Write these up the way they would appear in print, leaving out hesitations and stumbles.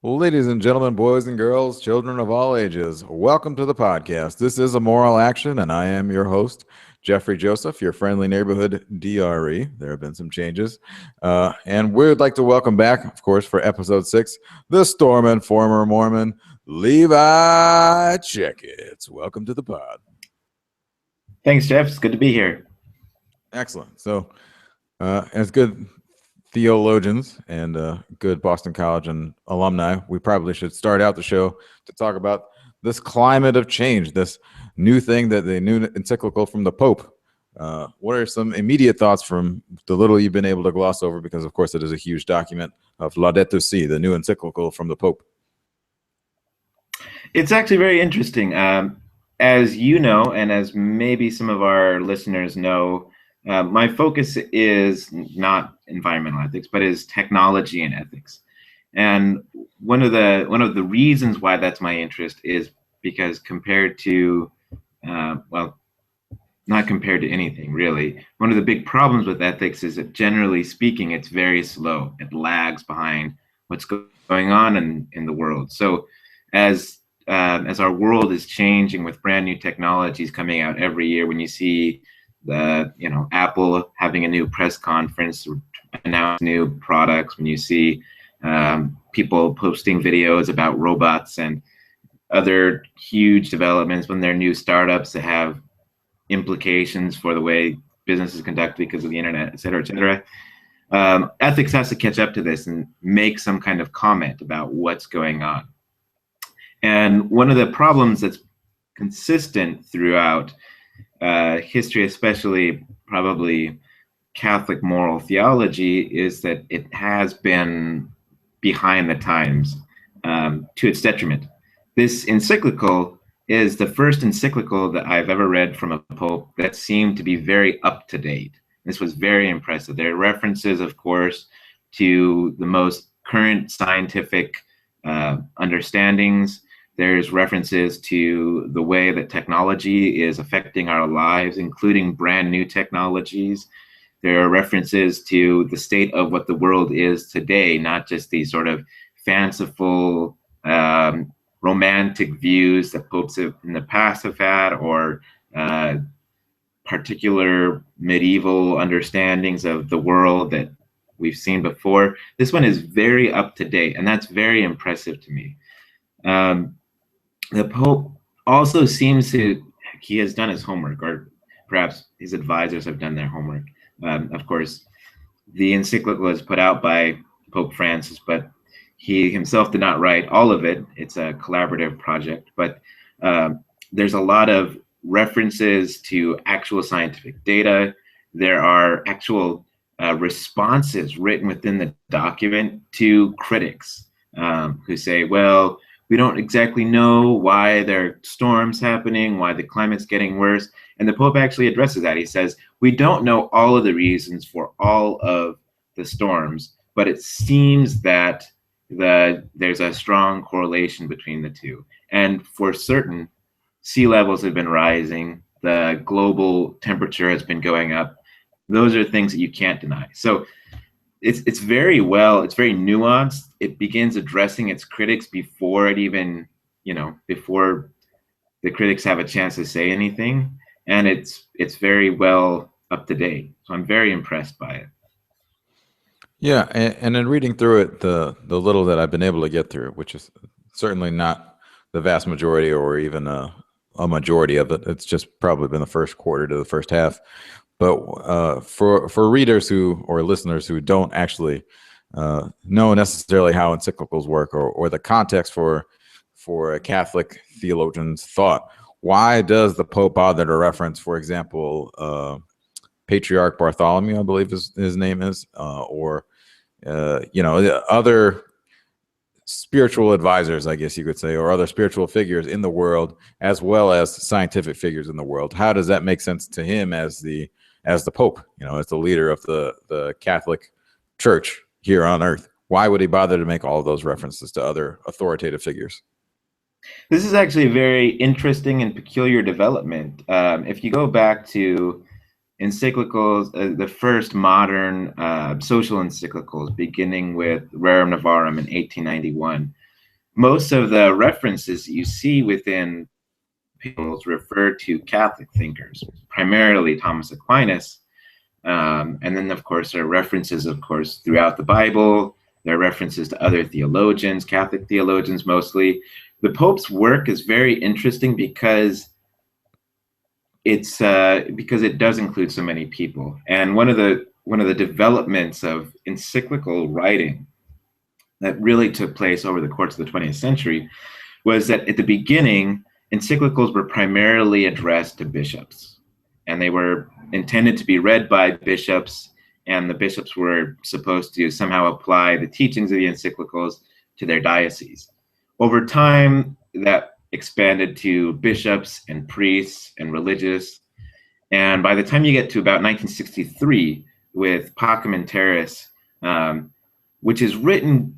Ladies and gentlemen, boys and girls, children of all ages, welcome to the podcast. This is A Moral Action, and I am your host, Jeffrey Joseph, your friendly neighborhood DRE. There have been some changes. And we'd like to welcome back, of course, for episode 6, the Storm and former Mormon, Levi Checkets. Welcome to the pod. Thanks, Jeff. It's good to be here. Excellent. So, as good theologians and good Boston College and alumni, we probably should start out the show to talk about this climate of change, this new thing, that the new encyclical from the Pope. What are some immediate thoughts from the little you've been able to gloss over? Because, of course, it is a huge document of Laudato Si, the new encyclical from the Pope. It's actually very interesting. As you know, and as maybe some of our listeners know, my focus is not environmental ethics, but is technology and ethics. And one of the reasons why that's my interest is because compared to, well, not compared to anything really, one of the big problems with ethics is that generally speaking, it's very slow. It lags behind what's going on in the world. So as our world is changing with brand new technologies coming out every year, when you see Apple having a new press conference, announce new products, when you see people posting videos about robots and other huge developments, when there are new startups that have implications for the way business is conducted because of the internet, et cetera, et cetera. Ethics has to catch up to this and make some kind of comment about what's going on. And one of the problems that's consistent throughout history, especially probably Catholic moral theology, is that it has been behind the times to its detriment. This encyclical is the first encyclical that I've ever read from a pope that seemed to be very up to date. This was very impressive. There are references, of course, to the most current scientific understandings. There's references to the way that technology is affecting our lives, including brand new technologies. There are references to the state of what the world is today, not just these sort of fanciful, romantic views that popes have in the past have had, or particular medieval understandings of the world that we've seen before. This one is very up to date, and that's very impressive to me. The Pope also seems he has done his homework, or perhaps his advisors have done their homework. Of course, the encyclical was put out by Pope Francis, but he himself did not write all of it. It's a collaborative project, but there's a lot of references to actual scientific data. There are actual responses written within the document to critics who say, well, we don't exactly know why there are storms happening, why the climate's getting worse. And the Pope actually addresses that. He says, we don't know all of the reasons for all of the storms, but it seems that there's a strong correlation between the two. And for certain, sea levels have been rising, the global temperature has been going up. Those are things that you can't deny. So it's very nuanced. It begins addressing its critics before it even, before the critics have a chance to say anything. And it's very well up to date. So I'm very impressed by it. Yeah, and in reading through it, the little that I've been able to get through, which is certainly not the vast majority or even a majority of it. It's just probably been the first quarter to the first half. But for readers or listeners who don't actually know necessarily how encyclicals work or the context for a Catholic theologian's thought, why does the Pope bother to reference, for example, Patriarch Bartholomew, I believe his name is, or other spiritual advisors, I guess you could say, or other spiritual figures in the world, as well as scientific figures in the world? How does that make sense to him as the Pope, as the leader of the Catholic Church here on earth? Why would he bother to make all of those references to other authoritative figures? This is actually a very interesting and peculiar development. If you go back to encyclicals, the first modern social encyclicals, beginning with Rerum Novarum in 1891, most of the references you see within Epistles refer to Catholic thinkers, primarily Thomas Aquinas. And then, of course, there are references, of course, throughout the Bible. There are references to other theologians, Catholic theologians mostly. The Pope's work is very interesting because it does include so many people. And one of the developments of encyclical writing that really took place over the course of the 20th century was that at the beginning, encyclicals were primarily addressed to bishops, and they were intended to be read by bishops, and the bishops were supposed to somehow apply the teachings of the encyclicals to their diocese. Over time, that expanded to bishops and priests and religious, and by the time you get to about 1963 with Pacem in Terris, which is written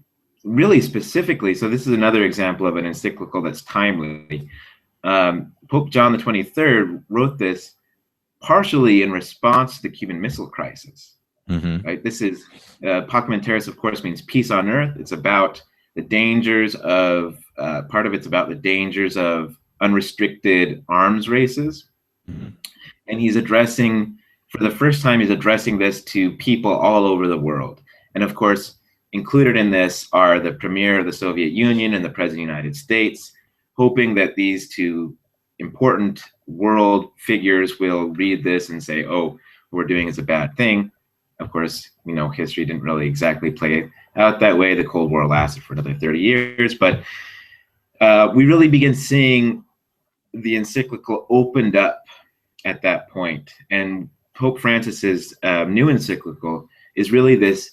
really specifically, so this is another example of an encyclical that's timely. Pope John the 23rd wrote this partially in response to the Cuban Missile Crisis. Mm-hmm. Right? This is Pacem in Terris, of course, means peace on earth. It's about the dangers of part of it's about the dangers of unrestricted arms races, Mm-hmm. and he's addressing, for the first time, he's addressing this to people all over the world. And of course, included in this are the Premier of the Soviet Union and the President of the United States, hoping that these two important world figures will read this and say, oh, what we're doing is a bad thing. Of course, history didn't really exactly play out that way. The Cold War lasted for another 30 years, but we really begin seeing the encyclical opened up at that point. And Pope Francis's new encyclical is really this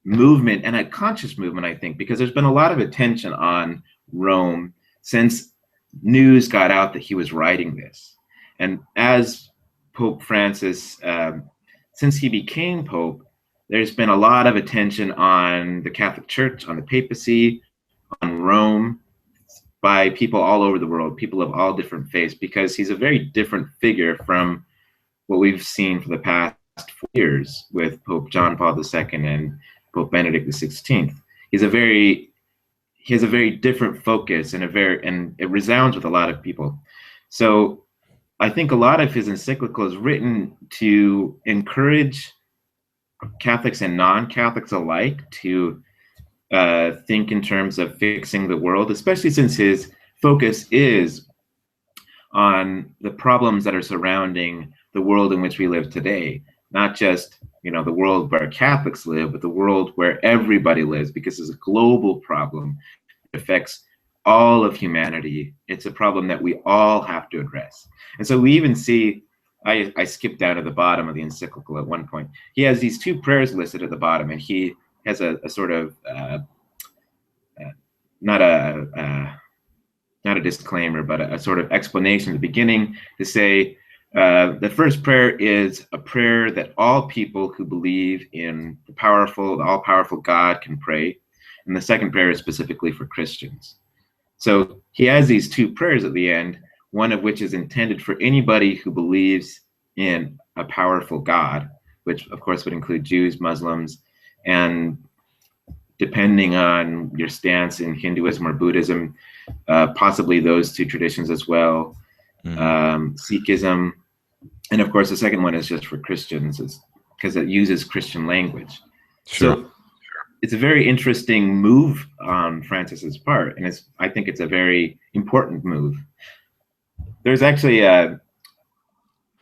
movement, and a conscious movement, I think, because there's been a lot of attention on Rome since news got out that he was writing this. And as Pope Francis, since he became Pope, there's been a lot of attention on the Catholic Church, on the papacy, on Rome, by people all over the world, people of all different faiths, because he's a very different figure from what we've seen for the past 4 years with Pope John Paul II and Pope Benedict XVI. He has a very different focus, and it resounds with a lot of people. So I think a lot of his encyclical is written to encourage Catholics and non-Catholics alike to think in terms of fixing the world, especially since his focus is on the problems that are surrounding the world in which we live today, not just the world where Catholics live, but the world where everybody lives, because it's a global problem. It affects all of humanity. It's a problem that we all have to address. And so we even see, I skipped down to the bottom of the encyclical at one point. He has these two prayers listed at the bottom, and he has a sort of not a disclaimer, but a sort of explanation at the beginning to say the first prayer is a prayer that all people who believe in the all-powerful God can pray, and the second prayer is specifically for Christians. So he has these two prayers at the end, one of which is intended for anybody who believes in a powerful God, which of course would include Jews, Muslims, and depending on your stance in Hinduism or Buddhism, possibly those two traditions as well, Sikhism. And of course, the second one is just for Christians, because it uses Christian language. Sure. So it's a very interesting move on Francis's part, and I think it's a very important move. There's actually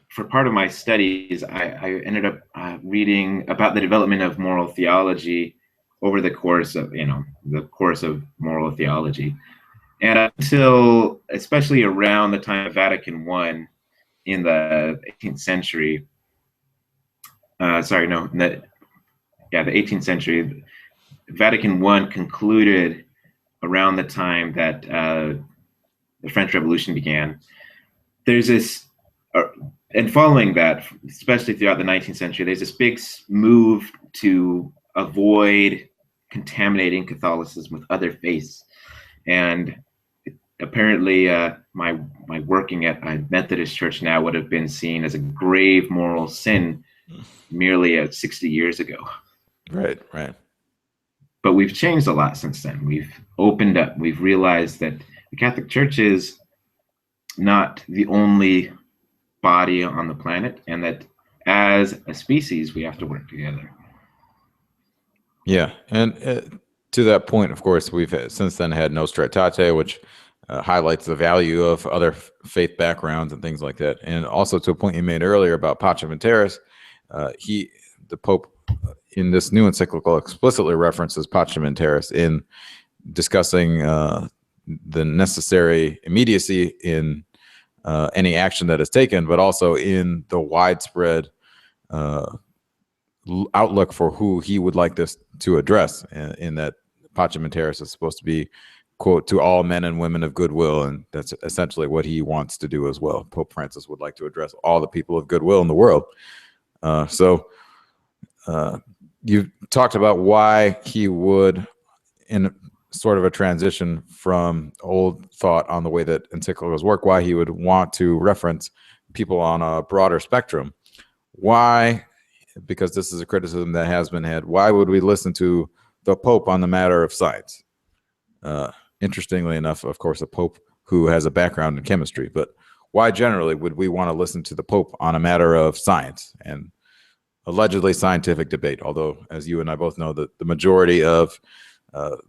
for part of my studies, I ended up reading about the development of moral theology over the course of moral theology, and until especially around the time of Vatican I in the 18th century. The 18th century. Vatican I concluded around the time that the French Revolution began. There's this, and following that, especially throughout the 19th century, there's this big move to avoid contaminating Catholicism with other faiths. And apparently my working at a Methodist church now would have been seen as a grave moral sin merely 60 years ago. Right. But we've changed a lot since then. We've opened up. We've realized that the Catholic Church is not the only body on the planet, and that as a species, we have to work together. Yeah, and to that point, of course, we've since then had Nostra Aetate, which highlights the value of other faith backgrounds and things like that. And also to a point you made earlier about Pacem in Terris, the Pope in this new encyclical explicitly references Pacem in Terris in discussing the necessary immediacy in any action that is taken, but also in the widespread outlook for who he would like this to address, in that Pacem in Terris is supposed to be, quote, to all men and women of goodwill, and that's essentially what he wants to do as well. Pope Francis would like to address all the people of goodwill in the world. So you talked about why he would, in sort of a transition from old thought on the way that encyclicals work, why he would want to reference people on a broader spectrum. Why? Because this is a criticism that has been had. Why would we listen to the Pope on the matter of science? Interestingly enough, of course, a Pope who has a background in chemistry, but why generally would we want to listen to the Pope on a matter of science and allegedly scientific debate? Although, as you and I both know, that the majority of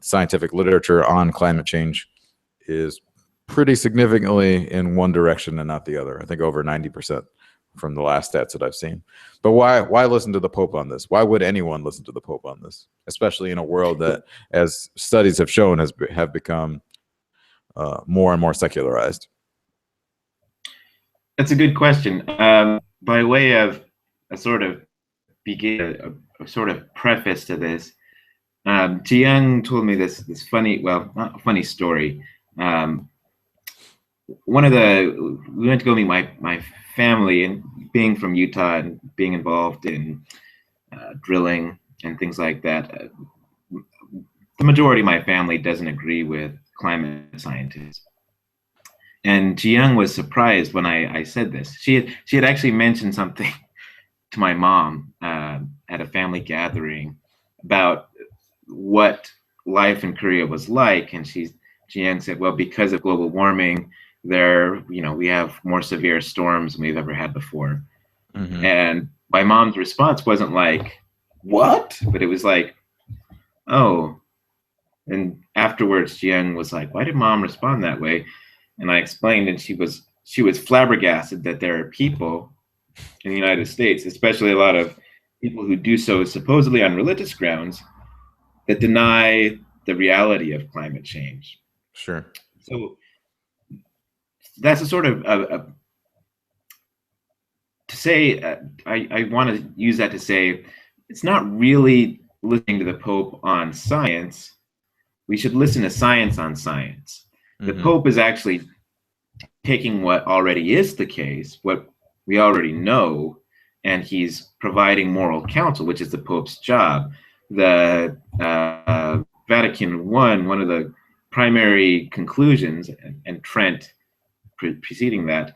scientific literature on climate change is pretty significantly in one direction and not the other. I think over 90% from the last stats that I've seen. But why listen to the Pope on this? Why would anyone listen to the Pope on this, especially in a world that, as studies have shown, have become more and more secularized? That's a good question. By way of a sort of a sort of preface to this, Jiyoung told me this funny, well, not a funny story. We went to go meet my family, and being from Utah and being involved in drilling and things like that, the majority of my family doesn't agree with climate scientists. And Jiyoung was surprised when I said this. She had actually mentioned something to my mom at a family gathering about what life in Korea was like, and Jiyoung said, well, because of global warming, we have more severe storms than we've ever had before. Mm-hmm. And my mom's response wasn't like, what? But it was like, oh. And afterwards, Jiyoung was like, why did Mom respond that way? And I explained, and she was flabbergasted that there are people in the United States, especially a lot of people who do so supposedly on religious grounds, that deny the reality of climate change. Sure. So that's a sort of to say, I want to use that to say, it's not really listening to the Pope on science. We should listen to science on science. Mm-hmm. The Pope is actually taking what already is the case, what we already know, and he's providing moral counsel, which is the Pope's job. The Vatican I, one of the primary conclusions, and Trent preceding that,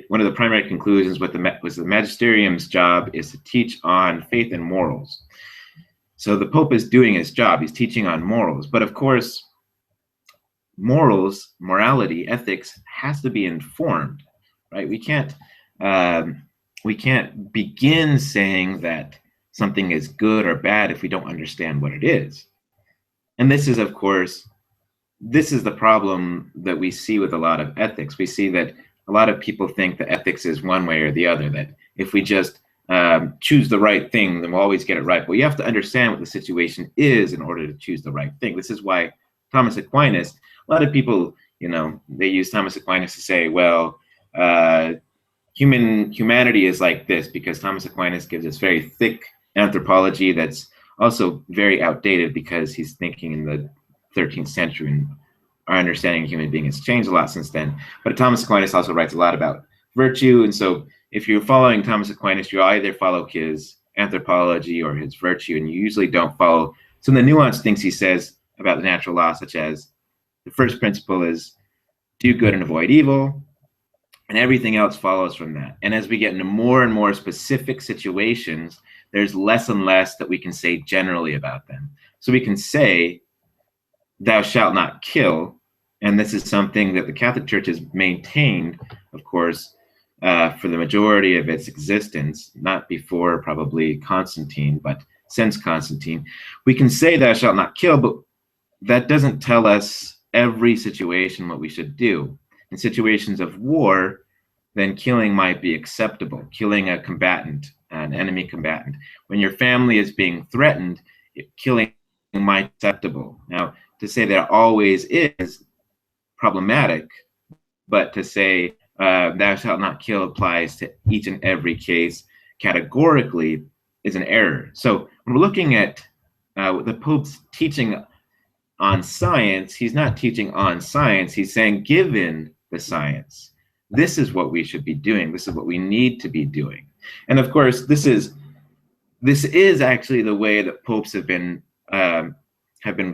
one of the primary conclusions was the magisterium's job is to teach on faith and morals. So the Pope is doing his job. He's teaching on morals. But of course, morality, ethics has to be informed, right? We can't begin saying that something is good or bad if we don't understand what it is. And this is the problem that we see with a lot of ethics. We see that a lot of people think that ethics is one way or the other, that if we just choose the right thing, then we'll always get it right. But you have to understand what the situation is in order to choose the right thing. This is why Thomas Aquinas, a lot of people, they use Thomas Aquinas to say, well, humanity is like this, because Thomas Aquinas gives us very thick anthropology that's also very outdated because he's thinking in the 13th century, and our understanding of human being has changed a lot since then. But Thomas Aquinas also writes a lot about virtue, and so if you're following Thomas Aquinas, you either follow his anthropology or his virtue, and you usually don't follow some of the nuanced things he says about the natural law, such as the first principle is do good and avoid evil, and everything else follows from that. And as we get into more and more specific situations, there's less and less that we can say generally about them. So we can say, thou shalt not kill. And this is something that the Catholic Church has maintained, of course, for the majority of its existence, not before probably Constantine, but since Constantine. We can say thou shalt not kill, but that doesn't tell us every situation what we should do. In situations of war, then killing might be acceptable, killing a combatant, an enemy combatant. When your family is being threatened, killing might be acceptable. Now, to say that always is problematic, but to say thou shalt not kill applies to each and every case categorically is an error. So when we're looking at the Pope's teaching on science, he's not teaching on science. He's saying, given the science, this is what we should be doing. This is what we need to be doing. And of course, this is actually the way that popes have been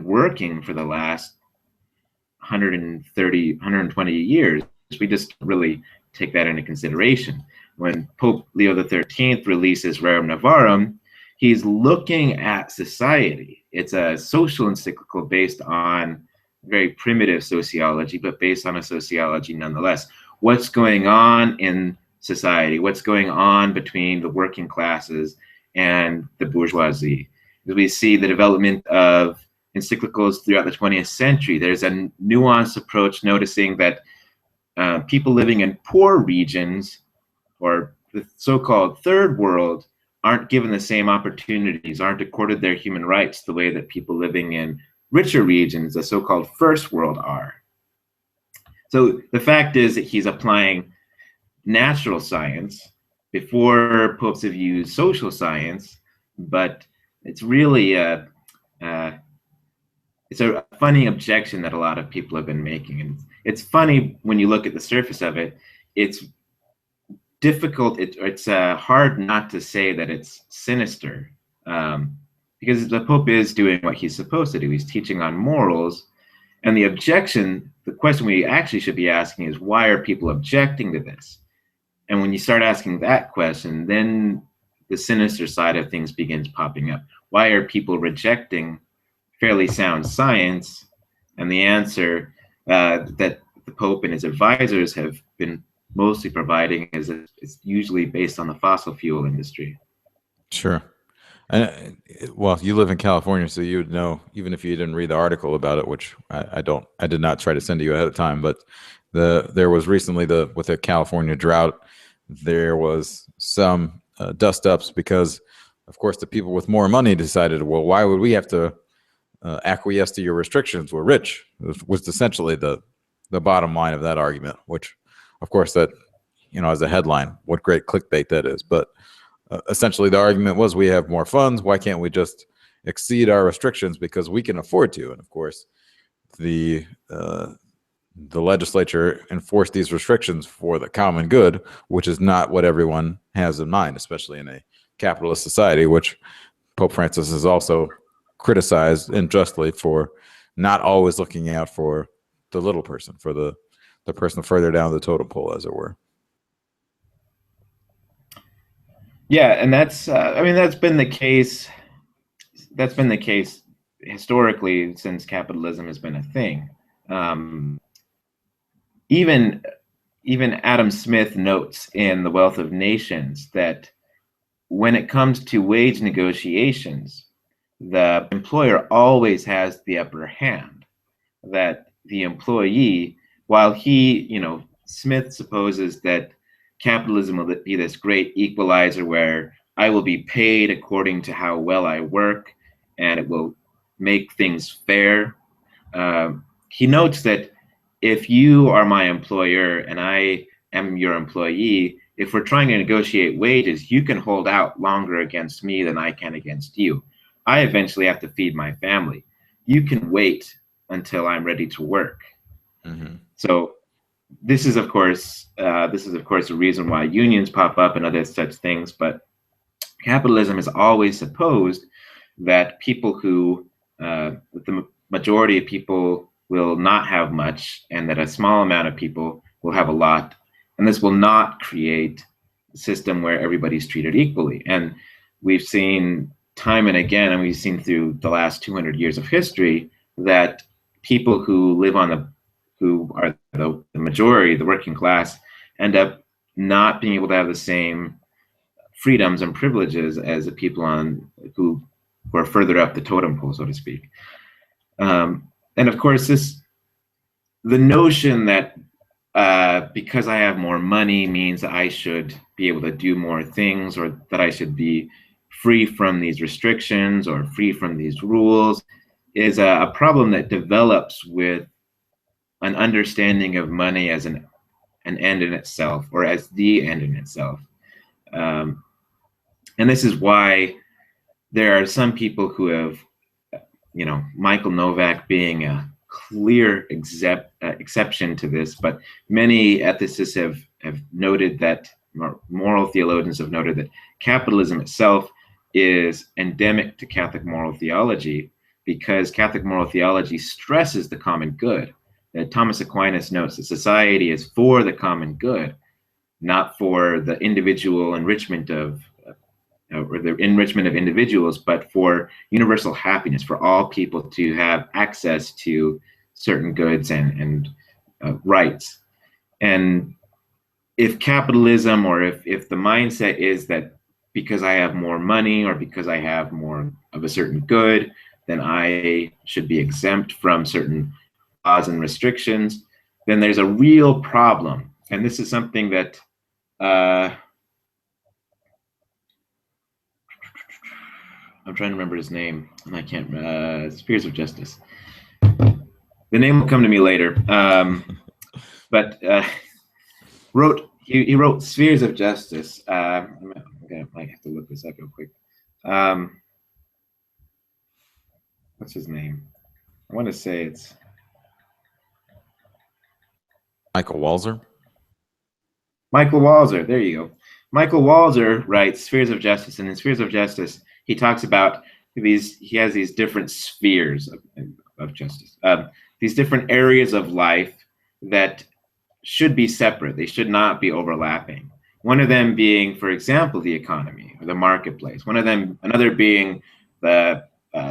working for the last 130, 120 years. We just really take that into consideration. When Pope Leo XIII releases Rerum Novarum, he's looking at society. It's a social encyclical based on very primitive sociology, but based on a sociology nonetheless. What's going on in society? What's going on between the working classes and the bourgeoisie? We see the development of encyclicals throughout the 20th century. There's a nuanced approach noticing that people living in poor regions, or the so-called third world, aren't given the same opportunities, aren't accorded their human rights the way that people living in richer regions, the so-called first world, are. So the fact is that he's applying natural science. Before, popes have used social science, but it's really it's a funny objection that a lot of people have been making. And it's funny when you look at the surface of it. It's difficult, it's hard not to say that it's sinister, because the Pope is doing what he's supposed to do. He's teaching on morals. And the objection, the question we actually should be asking is, why are people objecting to this? And when you start asking that question, then the sinister side of things begins popping up. Why are people rejecting fairly sound science? And the answer that the Pope and his advisors have been mostly providing is it's usually based on the fossil fuel industry. Sure. And well, you live in California, so you would know, even if you didn't read the article about it, which I did not try to send to you ahead of time, but there was recently with the California drought, there was some dust ups because, of course, the people with more money decided, well, why would we have to acquiesce to your restrictions? We're rich. Was essentially the bottom line of that argument, which, of course, that, as a headline, what great clickbait that is. But essentially the argument was, we have more funds. Why can't we just exceed our restrictions because we can afford to? And of course, the legislature enforced these restrictions for the common good, which is not what everyone has in mind, especially in a capitalist society, which Pope Francis has also criticized, and justly, for not always looking out for the little person, for the person further down the totem pole, as it were. Yeah, and that's that's been the case. That's been the case historically since capitalism has been a thing. Even Adam Smith notes in The Wealth of Nations that when it comes to wage negotiations, the employer always has the upper hand. That the employee, while he, Smith supposes that capitalism will be this great equalizer where I will be paid according to how well I work, and it will make things fair. He notes that if you are my employer and I am your employee, if we're trying to negotiate wages, you can hold out longer against me than I can against you. I eventually have to feed my family. You can wait until I'm ready to work. Mm-hmm. So this is of course a reason why unions pop up and other such things. But capitalism has always supposed that people who, the majority of people will not have much, and that a small amount of people will have a lot. And this will not create a system where everybody's treated equally. And we've seen time and again, and we've seen through the last 200 years of history, that people who live on who are the majority, the working class, end up not being able to have the same freedoms and privileges as the people who are further up the totem pole, so to speak. And of course, the notion that because I have more money means that I should be able to do more things, or that I should be free from these restrictions or free from these rules, is a problem that develops with an understanding of money as an end in itself, or as the end in itself. And this is why there are some people who have, Michael Novak being a clear exception to this, but many ethicists have noted that, moral theologians have noted that capitalism itself is endemic to Catholic moral theology, because Catholic moral theology stresses the common good. That Thomas Aquinas notes that society is for the common good, not for the individual enrichment of or the enrichment of individuals, but for universal happiness, for all people to have access to certain goods and rights. And if capitalism, or if the mindset is that because I have more money or because I have more of a certain good, then I should be exempt from certain laws and restrictions, then there's a real problem. And this is something that I'm trying to remember his name, and I can't. Spheres of Justice. The name will come to me later. But he wrote Spheres of Justice. I might have to look this up real quick. What's his name? I want to say it's Michael Walzer. Michael Walzer. There you go. Michael Walzer writes Spheres of Justice, and in Spheres of Justice, he talks about he has these different spheres of justice, these different areas of life that should be separate. They should not be overlapping. One of them being, for example, the economy or the marketplace. Another being the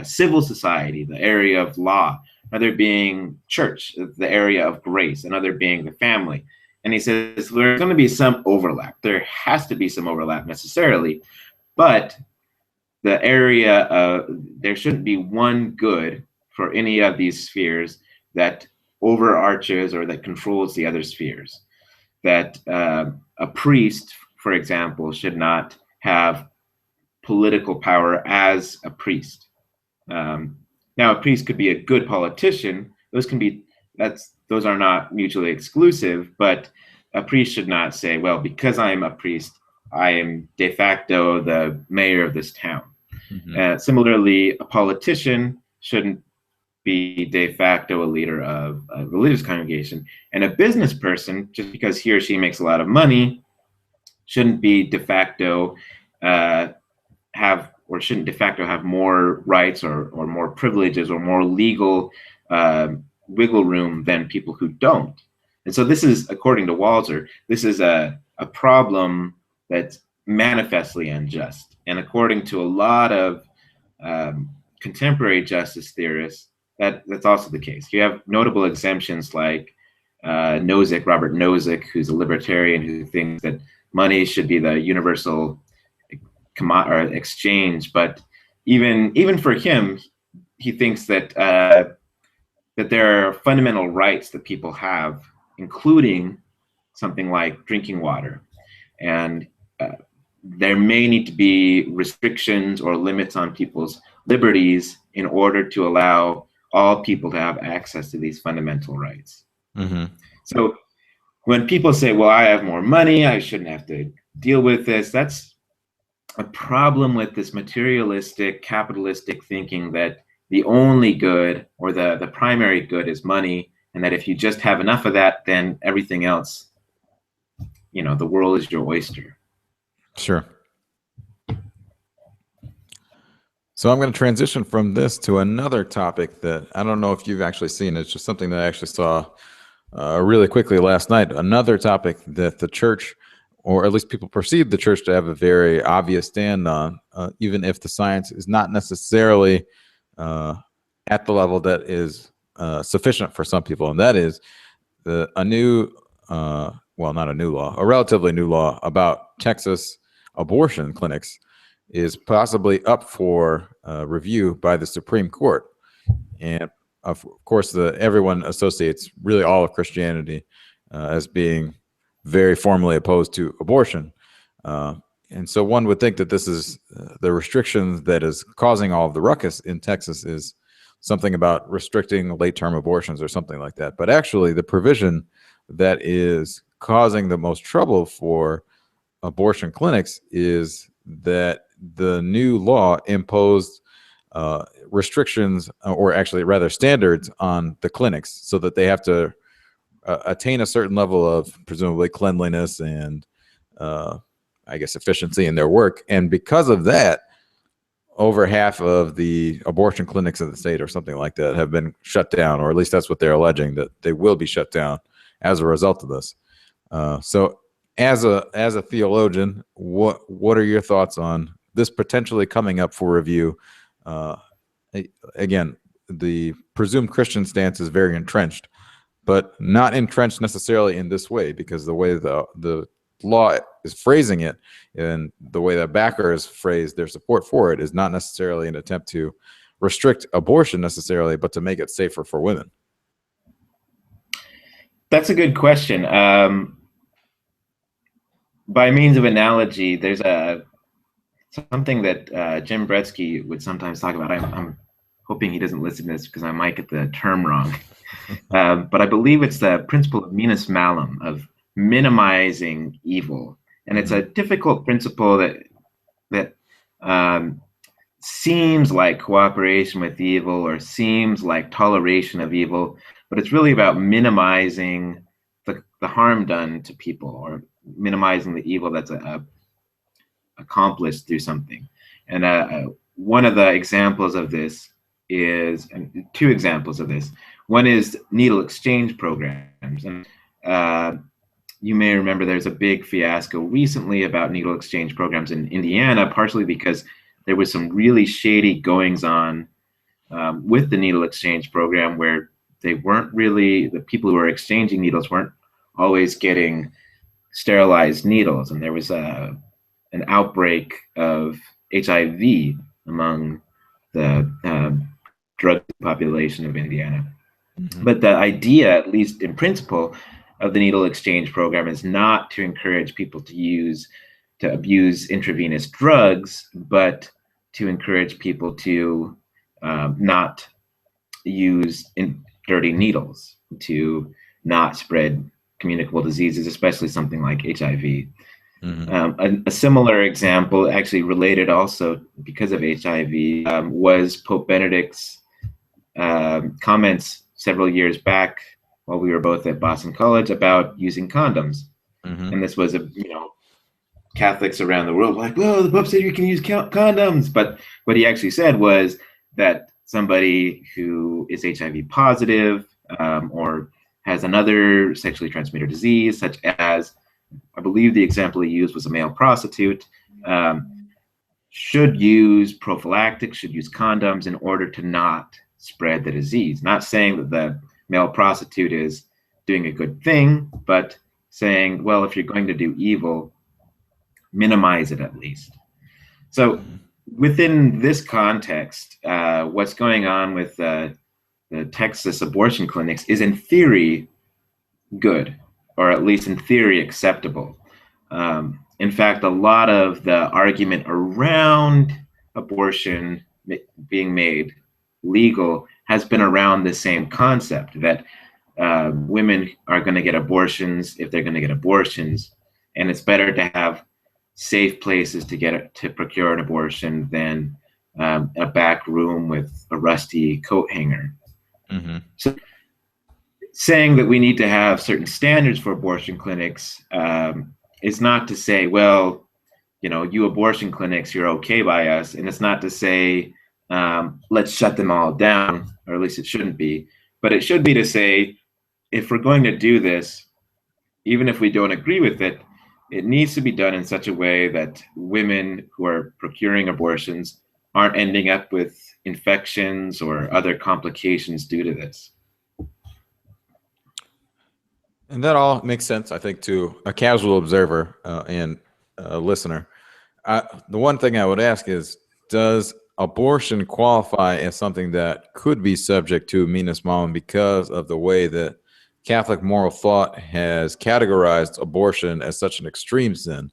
civil society, the area of law. Another being church, the area of grace. Another being the family. And he says there's going to be some overlap. There has to be some overlap necessarily, but the area, there shouldn't be one good for any of these spheres that overarches or that controls the other spheres. That a priest, for example, should not have political power as a priest. Now, a priest could be a good politician. Those are not mutually exclusive, but a priest should not say, well, because I'm a priest, I am de facto the mayor of this town. Mm-hmm. Similarly, a politician shouldn't be de facto a leader of a religious congregation. And a business person, just because he or she makes a lot of money, shouldn't be de facto shouldn't de facto have more rights or more privileges or more legal wiggle room than people who don't. And so this is, according to Walzer, this is a problem that's manifestly unjust. And according to a lot of contemporary justice theorists, that's also the case. You have notable exemptions like Nozick, Robert Nozick, who's a libertarian who thinks that money should be the universal exchange. But even for him, he thinks that that there are fundamental rights that people have, including something like drinking water. And there may need to be restrictions or limits on people's liberties in order to allow all people to have access to these fundamental rights. Mm-hmm. So when people say, well, I have more money, I shouldn't have to deal with this, that's a problem with this materialistic, capitalistic thinking that the only good or the primary good is money, and that if you just have enough of that, then everything else, the world is your oyster. Sure. So I'm going to transition from this to another topic that I don't know if you've actually seen. It's just something that I actually saw really quickly last night. Another topic that the church or at least people perceive the church to have a very obvious stand on, even if the science is not necessarily at the level that is sufficient for some people. And that is a new, well, not a new law, a relatively new law about Texas abortion clinics is possibly up for review by the Supreme Court. And of course, everyone associates really all of Christianity as being very formally opposed to abortion. And so one would think that this is the restriction that is causing all of the ruckus in Texas is something about restricting late-term abortions or something like that. But actually, the provision that is causing the most trouble for abortion clinics is that the new law imposed restrictions, or actually rather standards on the clinics, so that they have to attain a certain level of presumably cleanliness and I guess efficiency in their work. And because of that, over half of the abortion clinics in the state or something like that have been shut down, or at least that's what they're alleging, that they will be shut down as a result of this. So as a theologian, what are your thoughts on this potentially coming up for review? Again, the presumed Christian stance is very entrenched, but not entrenched necessarily in this way, because the way the law is phrasing it and the way that backers phrase their support for it is not necessarily an attempt to restrict abortion necessarily, but to make it safer for women. That's a good question. By means of analogy, there's something that Jim Bretsky would sometimes talk about. I'm hoping he doesn't listen to this because I might get the term wrong. But I believe it's the principle of minus malum, of minimizing evil. And it's a difficult principle that seems like cooperation with evil or seems like toleration of evil, but it's really about minimizing the harm done to people, or minimizing the evil that's accomplished through something. And one of the examples of this is, and two examples of this. One is needle exchange programs. And you may remember there's a big fiasco recently about needle exchange programs in Indiana, partially because there was some really shady goings on with the needle exchange program, where they weren't really, the people who were exchanging needles weren't always getting sterilized needles. And there was an outbreak of HIV among the drug population of Indiana. Mm-hmm. But the idea, at least in principle, of the needle exchange program is not to encourage people to abuse intravenous drugs, but to encourage people to not use dirty needles, to not spread communicable diseases, especially something like HIV. Mm-hmm. A similar example, actually related also because of HIV, was Pope Benedict's comments several years back while we were both at Boston College about using condoms. Mm-hmm. And this was Catholics around the world like, well, the Pope said you can use condoms. But what he actually said was that somebody who is HIV positive or has another sexually transmitted disease, such as, I believe the example he used was a male prostitute, should use prophylactics, should use condoms in order to not spread the disease. Not saying that the male prostitute is doing a good thing, but saying, well, if you're going to do evil, minimize it at least. So within this context, what's going on with the Texas abortion clinics is in theory good, or at least in theory acceptable. In fact, a lot of the argument around abortion being made legal has been around the same concept, that women are going to get abortions if they're going to get abortions, and it's better to have safe places to procure an abortion than a back room with a rusty coat hanger. Mm-hmm. So saying that we need to have certain standards for abortion clinics is not to say, well, you abortion clinics, you're okay by us. And it's not to say, let's shut them all down, or at least it shouldn't be. But it should be to say, if we're going to do this, even if we don't agree with it, it needs to be done in such a way that women who are procuring abortions aren't ending up with infections or other complications due to this. And that all makes sense, I think, to a casual observer and a listener. The one thing I would ask is, does abortion qualify as something that could be subject to meanest mollum because of the way that Catholic moral thought has categorized abortion as such an extreme sin,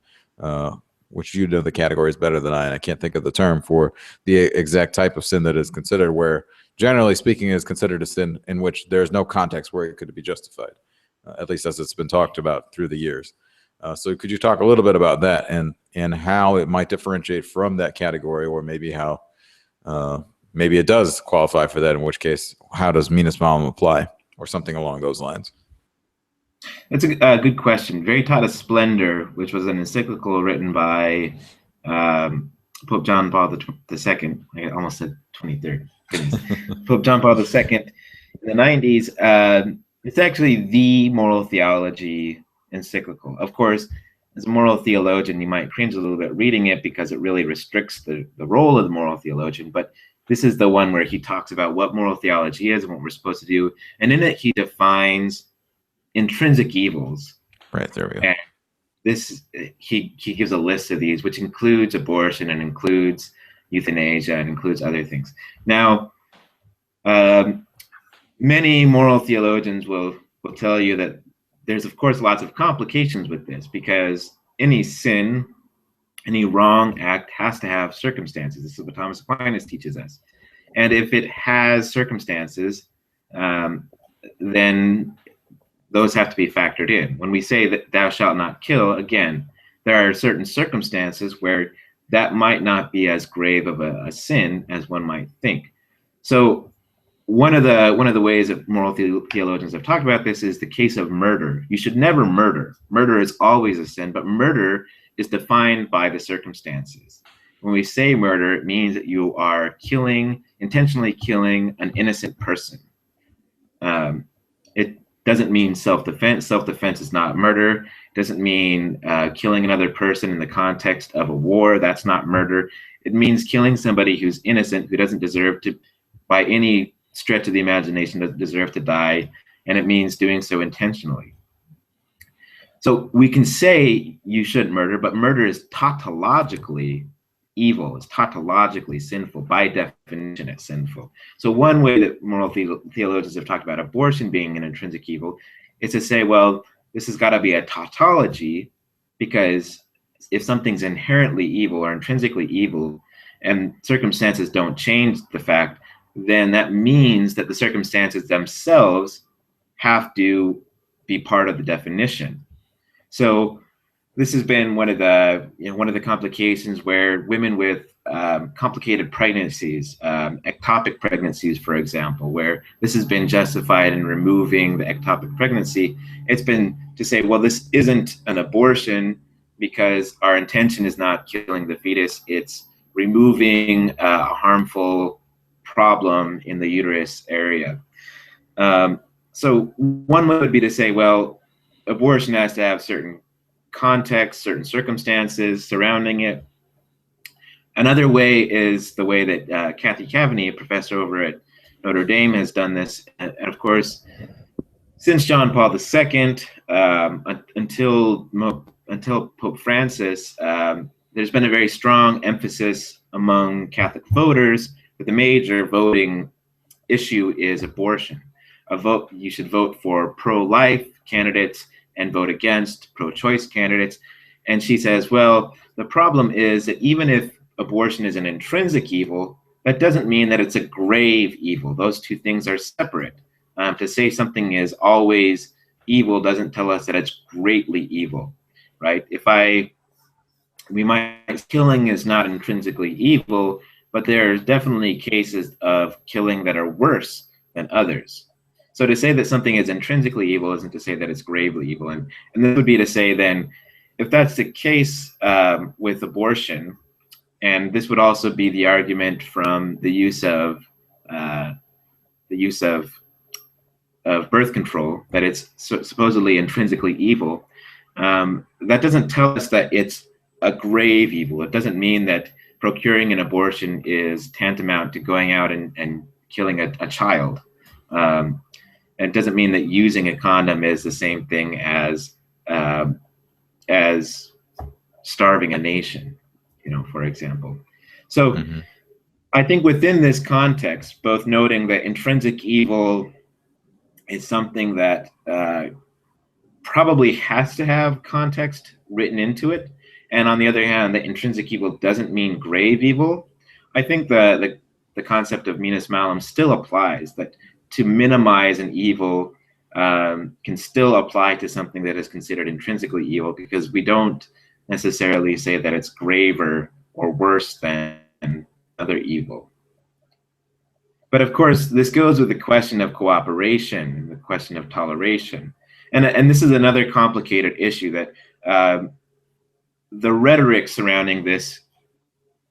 which you know the categories better than I, and I can't think of the term for the exact type of sin that is considered, where generally speaking is considered a sin in which there's no context where it could be justified, at least as it's been talked about through the years. So could you talk a little bit about that and how it might differentiate from that category, or maybe how maybe it does qualify for that, in which case, how does meanest mollum apply, or something along those lines? That's a good question. Veritatis Splendor, which was an encyclical written by Pope John Paul II. I almost said 23rd. Goodness. Pope John Paul II in the 90s. It's actually the moral theology encyclical. Of course, as a moral theologian, you might cringe a little bit reading it because it really restricts the role of the moral theologian. But this is the one where he talks about what moral theology is and what we're supposed to do. And in it, he defines intrinsic evils. Right, there we go. And this, he gives a list of these, which includes abortion and includes euthanasia and includes other things. Now, many moral theologians will tell you that there's, of course, lots of complications with this, because any sin, any wrong act has to have circumstances. This is what Thomas Aquinas teaches us. And if it has circumstances, then those have to be factored in. When we say that thou shalt not kill, again, there are certain circumstances where that might not be as grave of a sin as one might think. So one of the ways that moral theologians have talked about this is the case of murder. You should never murder. Murder is always a sin, but murder is defined by the circumstances. When we say murder, it means that you are killing, intentionally killing an innocent person. It doesn't mean self-defense. Self-defense is not murder. It doesn't mean killing another person in the context of a war. That's not murder. It means killing somebody who's innocent, who doesn't deserve to, by any stretch of the imagination, doesn't deserve to die, and it means doing so intentionally. So we can say you shouldn't murder, but murder is tautologically evil. It's tautologically sinful. By definition, it's sinful. So one way that moral theologians have talked about abortion being an intrinsic evil is to say, well, this has got to be a tautology, because if something's inherently evil or intrinsically evil and circumstances don't change the fact, then that means that the circumstances themselves have to be part of the definition. So this has been one of the complications where women with complicated pregnancies, ectopic pregnancies, for example, where this has been justified in removing the ectopic pregnancy. It's been to say, well, this isn't an abortion because our intention is not killing the fetus. It's removing a harmful problem in the uterus area. So one would be to say, well, abortion has to have certain context, certain circumstances surrounding it. Another way is the way that Kathy Kavanagh, a professor over at Notre Dame, has done this. And of course, since John Paul II, until Pope Francis, there's been a very strong emphasis among Catholic voters that the major voting issue is abortion. You should vote for pro-life candidates and vote against pro-choice candidates. And she says, well, the problem is that even if abortion is an intrinsic evil, that doesn't mean that it's a grave evil. Those two things are separate. To say something is always evil doesn't tell us that it's greatly evil, right? Killing is not intrinsically evil, but there are definitely cases of killing that are worse than others. So to say that something is intrinsically evil isn't to say that it's gravely evil. And this would be to say then, if that's the case with abortion, and this would also be the argument from the use of birth control, that it's supposedly intrinsically evil, that doesn't tell us that it's a grave evil. It doesn't mean that procuring an abortion is tantamount to going out and killing a child. And it doesn't mean that using a condom is the same thing as starving a nation, for example. So I think within this context, both noting that intrinsic evil is something that probably has to have context written into it, and on the other hand, that intrinsic evil doesn't mean grave evil. I think the concept of minus malum still applies, that to minimize an evil can still apply to something that is considered intrinsically evil, because we don't necessarily say that it's graver or worse than other evil. But of course, this goes with the question of cooperation and the question of toleration. And this is another complicated issue, that the rhetoric surrounding this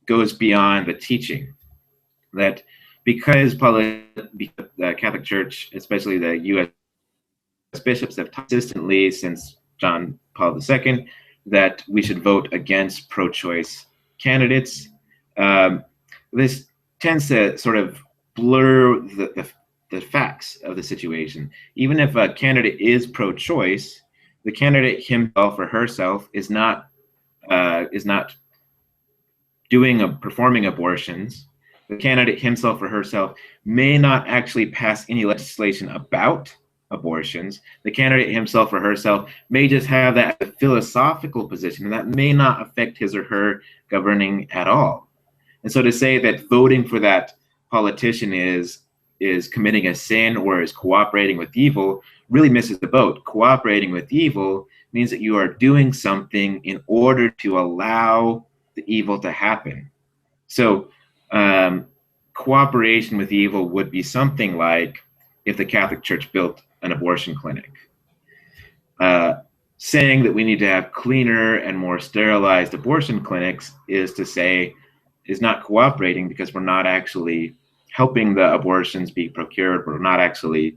goes beyond the teaching. That because the Catholic Church, especially the U.S. bishops, have consistently since John Paul II that we should vote against pro-choice candidates, this tends to sort of blur the facts of the situation. Even if a candidate is pro-choice, the candidate himself or herself is not performing abortions. The candidate himself or herself may not actually pass any legislation about abortions. The candidate himself or herself may just have that as a philosophical position, and that may not affect his or her governing at all. And so to say that voting for that politician is committing a sin or is cooperating with evil really misses the boat. Cooperating with evil means that you are doing something in order to allow the evil to happen. So cooperation with evil would be something like if the Catholic Church built an abortion clinic. Saying that we need to have cleaner and more sterilized abortion clinics is not cooperating, because we're not actually helping the abortions be procured. We're not actually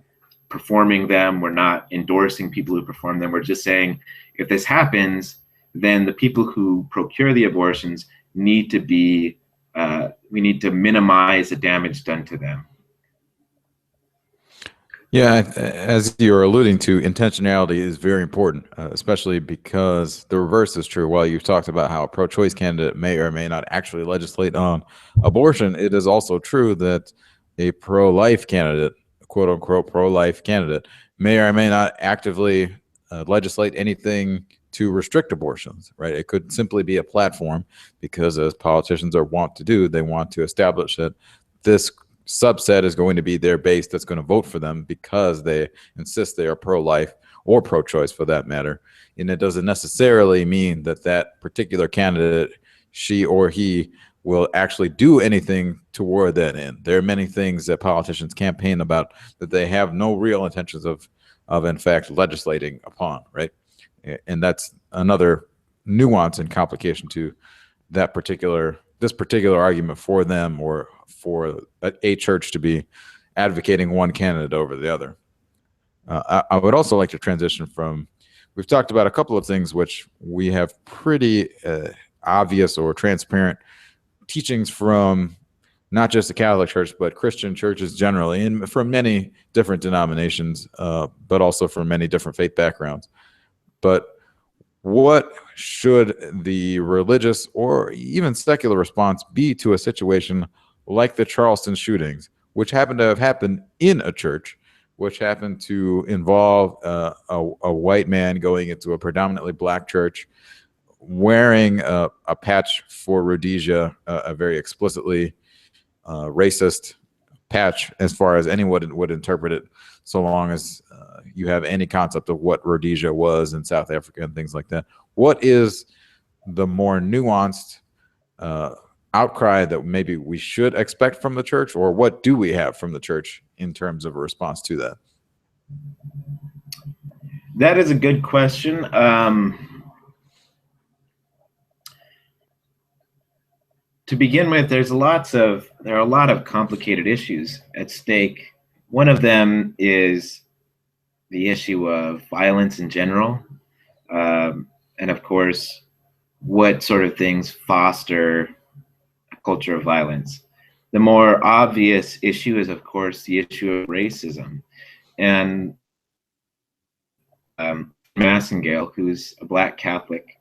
performing them. We're not endorsing people who perform them. We're just saying, if this happens, then the people who procure the abortions need to be, we need to minimize the damage done to them. Yeah, as you're alluding to, intentionality is very important, especially because the reverse is true. While you've talked about how a pro-choice candidate may or may not actually legislate on abortion, it is also true that a pro-life candidate, quote unquote pro-life candidate, may or may not actively legislate anything to restrict abortions, right? It could simply be a platform, because as politicians are wont to do, they want to establish that this subset is going to be their base that's going to vote for them because they insist they are pro-life or pro-choice, for that matter. And it doesn't necessarily mean that that particular candidate, she or he, will actually do anything toward that end. There are many things that politicians campaign about that they have no real intentions of in fact legislating upon, right? And that's another nuance and complication to this particular argument for them, or for a church to be advocating one candidate over the other. I would also like to transition from, we've talked about a couple of things which we have pretty obvious or transparent teachings from not just the Catholic Church, but Christian churches generally, and from many different denominations, but also from many different faith backgrounds. But what should the religious or even secular response be to a situation like the Charleston shootings, which happened to have happened in a church, which happened to involve a white man going into a predominantly black church, wearing a patch for Rhodesia, a very explicitly racist patch as far as anyone would interpret it, so long as you have any concept of what Rhodesia was in South Africa and things like that. What is the more nuanced outcry that maybe we should expect from the church, or what do we have from the church in terms of a response to that? That is a good question. To begin with, there are a lot of complicated issues at stake. One of them is the issue of violence in general. and of course, what sort of things foster a culture of violence. The more obvious issue is, of course, the issue of racism. And Massengale, who's a Black Catholic,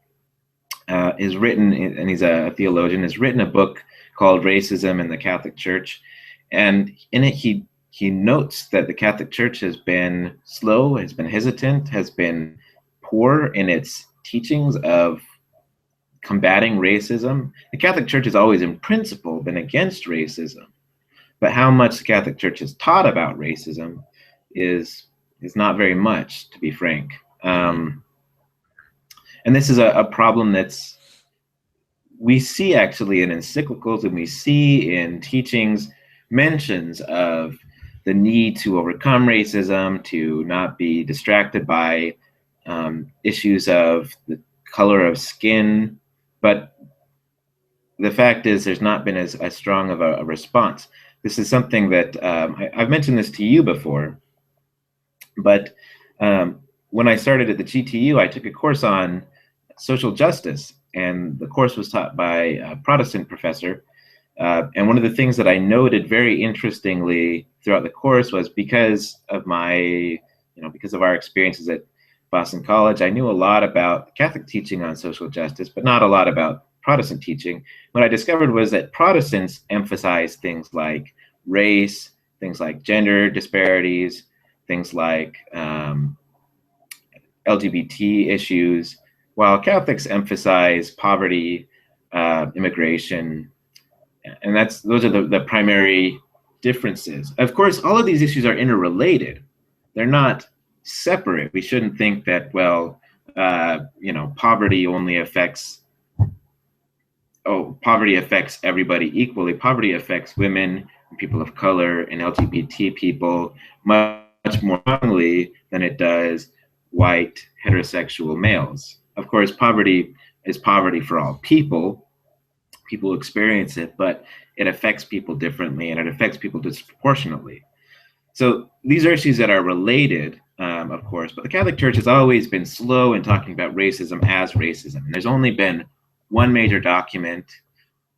is written, and he's a theologian, has written a book called Racism in the Catholic Church. And in it, he notes that the Catholic Church has been slow, has been hesitant, has been poor in its teachings of combating racism. The Catholic Church has always, in principle, been against racism, but how much the Catholic Church has taught about racism is not very much, to be frank. And this is a problem that's we see actually in encyclicals, and we see in teachings mentions of the need to overcome racism, to not be distracted by issues of the color of skin. But the fact is there's not been as strong of a response. This is something that I've mentioned this to you before, but when I started at the GTU, I took a course on social justice, and the course was taught by a Protestant professor. And one of the things that I noted very interestingly throughout the course was because of because of our experiences at Boston College, I knew a lot about Catholic teaching on social justice, but not a lot about Protestant teaching. What I discovered was that Protestants emphasize things like race, things like gender disparities, things like LGBT issues, while Catholics emphasize poverty, immigration, and those are the primary differences. Of course, all of these issues are interrelated. They're not separate. We shouldn't think that, well, poverty only affects poverty affects everybody equally. Poverty affects women, and people of color, and LGBT people much more strongly than it does white heterosexual males. Of course, poverty is poverty for all people. People experience it, but it affects people differently, and it affects people disproportionately. So these are issues that are related, of course, but the Catholic Church has always been slow in talking about racism as racism. And there's only been one major document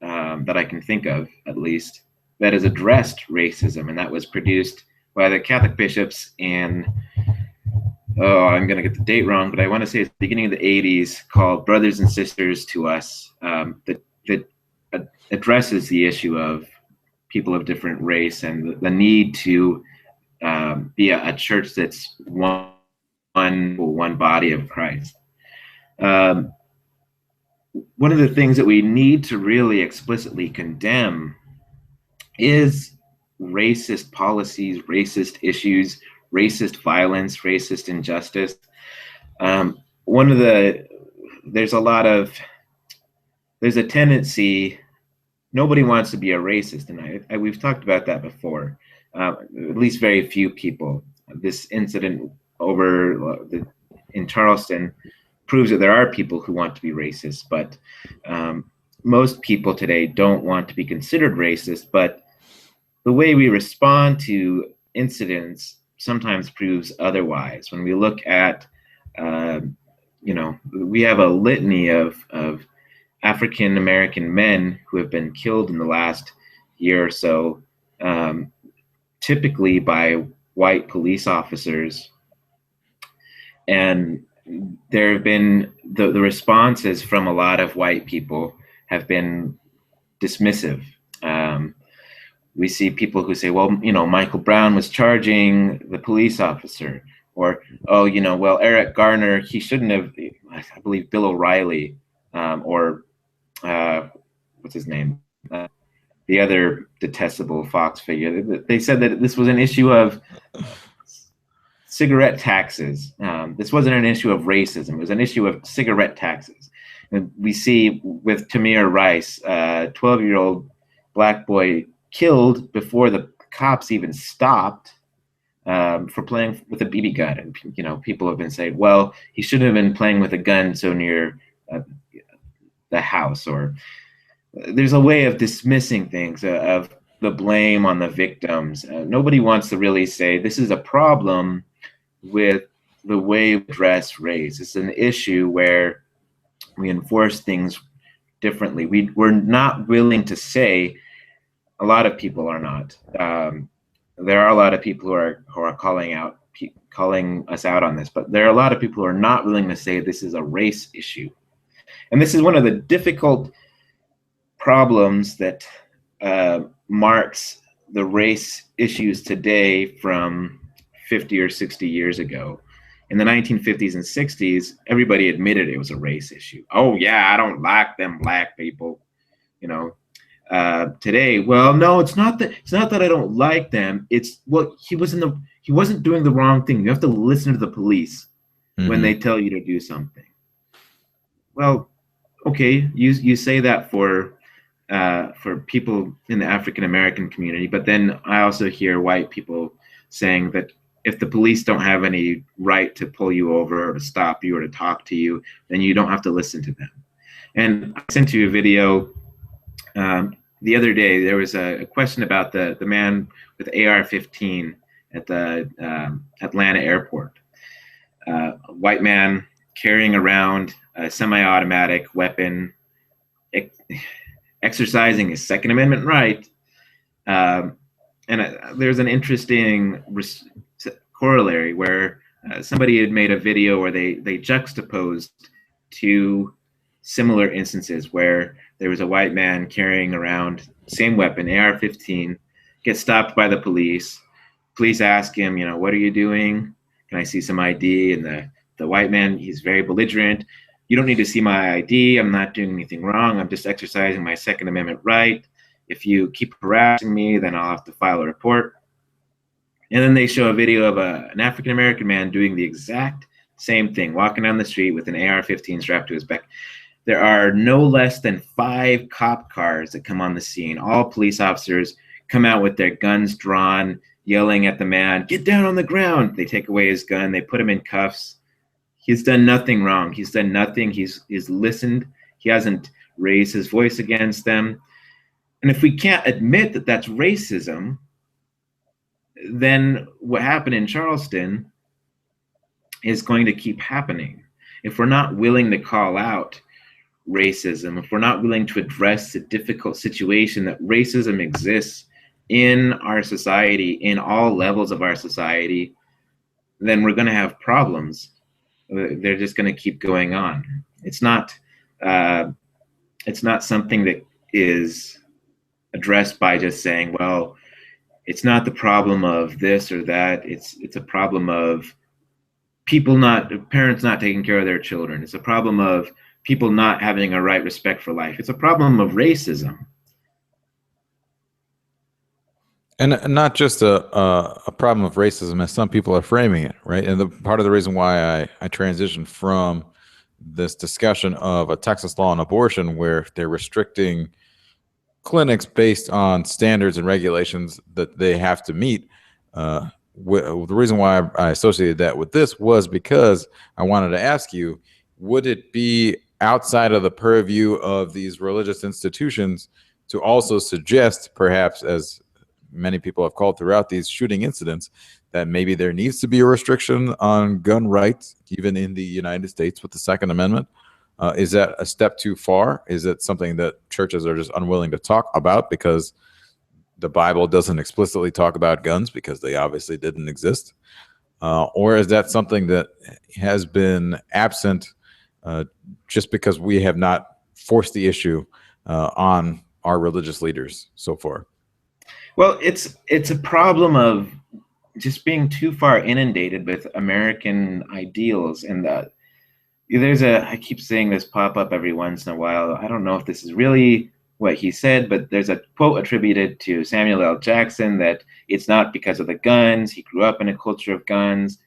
that I can think of, at least, that has addressed racism, and that was produced by the Catholic bishops in, I'm going to get the date wrong, but I want to say it's the beginning of the 80s, called Brothers and Sisters to Us, that addresses the issue of people of different race and the need to be a church that's one body of Christ. One of the things that we need to really explicitly condemn is racist policies, racist issues, racist violence, racist injustice. There's a tendency, nobody wants to be a racist, and we've talked about that before. At least very few people. This incident in Charleston proves that there are people who want to be racist, but most people today don't want to be considered racist. But the way we respond to incidents sometimes proves otherwise. When we look at, we have a litany of African American men who have been killed in the last year or so, typically by white police officers. And there have been, the responses from a lot of white people have been dismissive. We see people who say, well, Michael Brown was charging the police officer, or, Eric Garner, he shouldn't have, I believe Bill O'Reilly, or what's his name? The other detestable Fox figure. They said that this was an issue of cigarette taxes. This wasn't an issue of racism. It was an issue of cigarette taxes. And we see with Tamir Rice, a 12-year-old black boy killed before the cops even stopped for playing with a BB gun. And, people have been saying, well, he shouldn't have been playing with a gun so near the house. Or there's a way of dismissing things, of the blame on the victims. Nobody wants to really say this is a problem with the way we address race. It's an issue where we enforce things differently. We're not willing to say, a lot of people are not. There are a lot of people who are calling us out on this, but there are a lot of people who are not willing to say this is a race issue. And this is one of the difficult problems that marks the race issues today from 50 or 60 years ago. In the 1950s and 60s, everybody admitted it was a race issue. Oh yeah, I don't like them black people, you know. Today, well, no, it's not that I don't like them. It's, well, he wasn't doing the wrong thing. You have to listen to the police when they tell you to do something. Well, okay, you say that for people in the African American community, but then I also hear white people saying that if the police don't have any right to pull you over or to stop you or to talk to you, then you don't have to listen to them. And I sent you a video the other day. There was a question about the man with AR-15 at the Atlanta airport. A white man carrying around a semi-automatic weapon, exercising his Second Amendment right. And there's an interesting corollary where somebody had made a video where they juxtaposed two similar instances where there was a white man carrying around same weapon, AR-15, gets stopped by the police. Police ask him, what are you doing? Can I see some ID? And the white man, he's very belligerent. You don't need to see my ID. I'm not doing anything wrong. I'm just exercising my Second Amendment right. If you keep harassing me, then I'll have to file a report. And then they show a video of an African-American man doing the exact same thing, walking down the street with an AR-15 strapped to his back. There are no less than 5 cop cars that come on the scene. All police officers come out with their guns drawn, yelling at the man, "Get down on the ground." They take away his gun. They put him in cuffs. He's done nothing wrong. He's done nothing. He's listened. He hasn't raised his voice against them. And if we can't admit that that's racism, then what happened in Charleston is going to keep happening. If we're not willing to call out racism, if we're not willing to address the difficult situation that racism exists in our society, in all levels of our society, then we're going to have problems. They're just going to keep going on. It's not something that is addressed by just saying, well, it's not the problem of this or that. It's a problem of parents not taking care of their children. It's a problem of people not having a right respect for life. It's a problem of racism. And not just a problem of racism as some people are framing it, right? And part of the reason why I transitioned from this discussion of a Texas law on abortion where they're restricting clinics based on standards and regulations that they have to meet. The reason why I associated that with this was because I wanted to ask you, would it be outside of the purview of these religious institutions to also suggest, perhaps, as many people have called throughout these shooting incidents, that maybe there needs to be a restriction on gun rights, even in the United States with the Second Amendment? Is that a step too far? Is it something that churches are just unwilling to talk about because the Bible doesn't explicitly talk about guns because they obviously didn't exist? Or is that something that has been absent just because we have not forced the issue on our religious leaders so far? Well, it's a problem of just being too far inundated with American ideals, and I keep seeing this pop up every once in a while. I don't know if this is really what he said, but there's a quote attributed to Samuel L. Jackson that it's not because of the guns. He grew up in a culture of guns.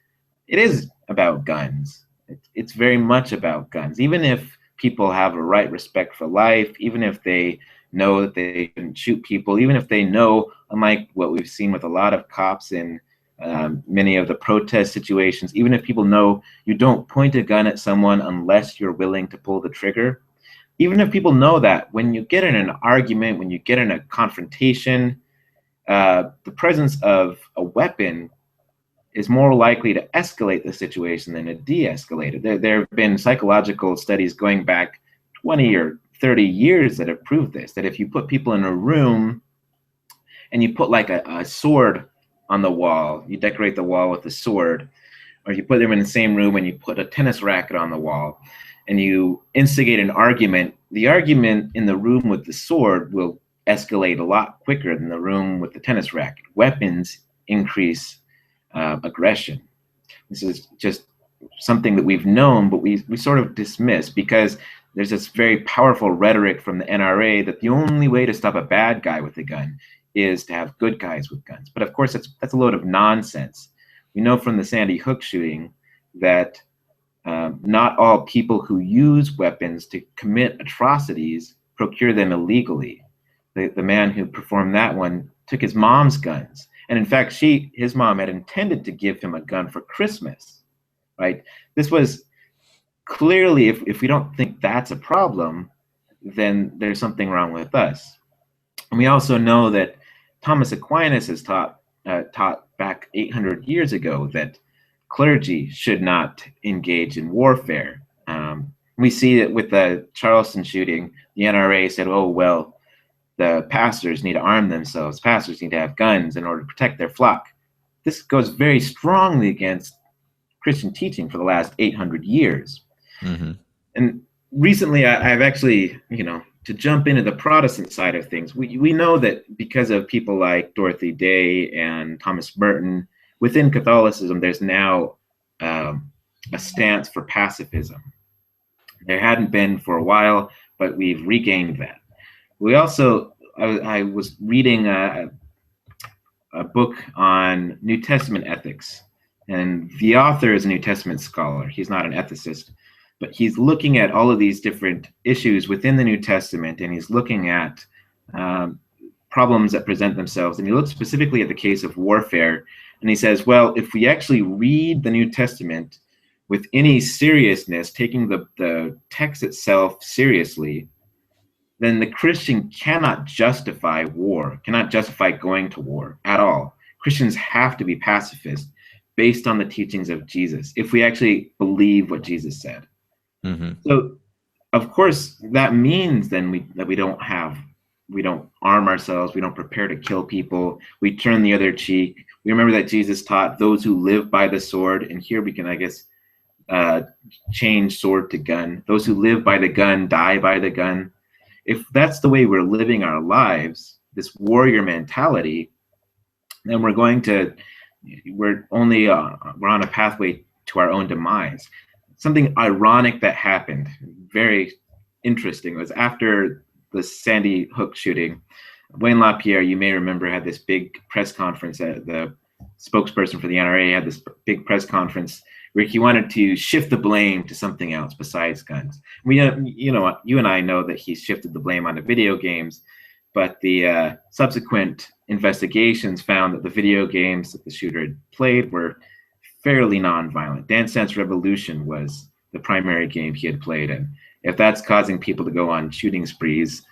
It is about guns. It's very much about guns. Even if people have a right respect for life, even if they know that they can shoot people, even if they know, unlike what we've seen with a lot of cops in many of the protest situations, even if people know you don't point a gun at someone unless you're willing to pull the trigger, even if people know that, when you get in an argument, when you get in a confrontation, the presence of a weapon is more likely to escalate the situation than to de-escalate it. There have been psychological studies going back 20 or 30 years that have proved this, that if you put people in a room and you put like a sword on the wall, you decorate the wall with a sword, or you put them in the same room and you put a tennis racket on the wall and you instigate an argument, the argument in the room with the sword will escalate a lot quicker than the room with the tennis racket. Weapons increase aggression. This is just something that we've known, but we sort of dismiss because there's this very powerful rhetoric from the NRA that the only way to stop a bad guy with a gun is to have good guys with guns. But of course, that's a load of nonsense. We know from the Sandy Hook shooting that not all people who use weapons to commit atrocities procure them illegally. The man who performed that one took his mom's guns. And in fact, his mom had intended to give him a gun for Christmas, right? This was clearly, if we don't think that's a problem, then there's something wrong with us. And we also know that Thomas Aquinas has taught back 800 years ago that clergy should not engage in warfare. We see that with the Charleston shooting, the NRA said, oh, well, the pastors need to arm themselves. Pastors need to have guns in order to protect their flock. This goes very strongly against Christian teaching for the last 800 years. Mm-hmm. And recently, I've actually, to jump into the Protestant side of things, we know that because of people like Dorothy Day and Thomas Merton, within Catholicism, there's now a stance for pacifism. There hadn't been for a while, but we've regained that. We also, I was reading a book on New Testament ethics, and the author is a New Testament scholar. He's not an ethicist, but he's looking at all of these different issues within the New Testament, and he's looking at problems that present themselves. And he looks specifically at the case of warfare, and he says, well, if we actually read the New Testament with any seriousness, taking the text itself seriously, then the Christian cannot justify war, cannot justify going to war at all. Christians have to be pacifist based on the teachings of Jesus, if we actually believe what Jesus said. Mm-hmm. So, of course, that means then that we don't arm ourselves, we don't prepare to kill people, we turn the other cheek. We remember that Jesus taught those who live by the sword, and here we can, I guess, change sword to gun. Those who live by the gun die by the gun. If that's the way we're living our lives, this warrior mentality, then we're on a pathway to our own demise. Something ironic that happened, very interesting, was after the Sandy Hook shooting, Wayne LaPierre, you may remember, had this big press conference. The spokesperson for the NRA had this big press conference where he wanted to shift the blame to something else besides guns. You and I know that he shifted the blame onto video games, but the subsequent investigations found that the video games that the shooter had played were fairly nonviolent. Dance Dance Revolution was the primary game he had played, and if that's causing people to go on shooting sprees,